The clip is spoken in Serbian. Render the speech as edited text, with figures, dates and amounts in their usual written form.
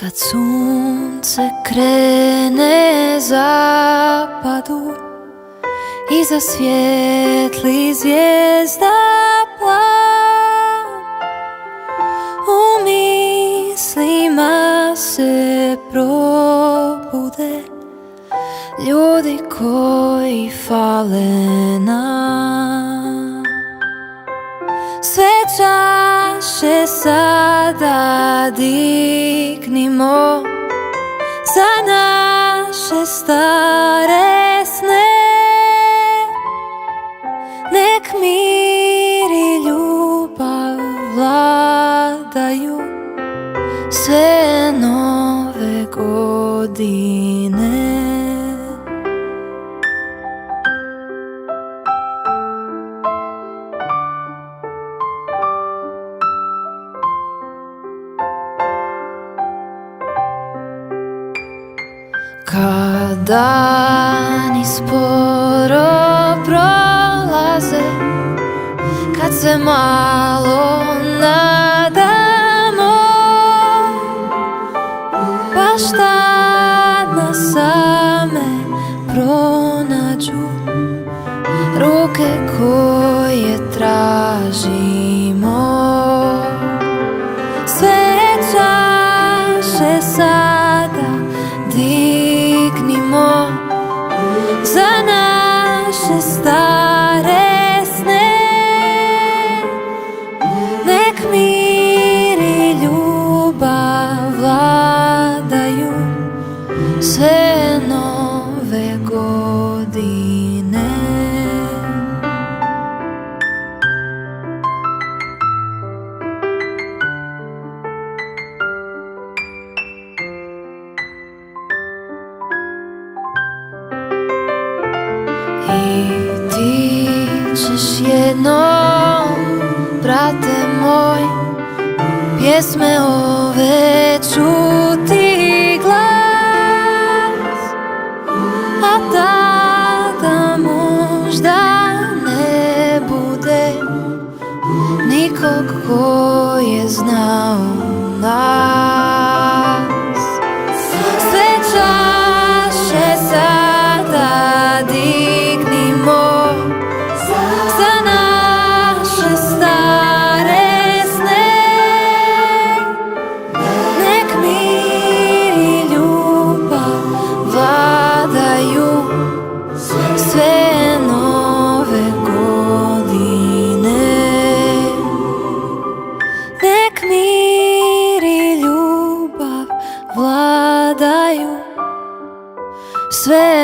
Kad sunce krene zapadu i zasvijetli zvijezda plav, u mislima se probude ljudi koji fale nam. Sve čaše sada dignimo za naše stare sne. Nek mir i ljubav vladaju sve nove godine. Kad dani sporo prolaze, kad se malo nadamo, baš tad nas same pronađu ruke koje tražimo. Sve čaše sada dignimo za naše stare sne. Nek mir i ljubav vladaju sve nove godine. I ti ćeš jednom, brate moj, pjesme ove čuti glas, a tada možda ne bude nikog ko je znao nas. Sve čaše sada dignimo za naše stare sne. Nek mir i ljubav vladaju sve nove godine. Nek mir i ljubav vladaju sve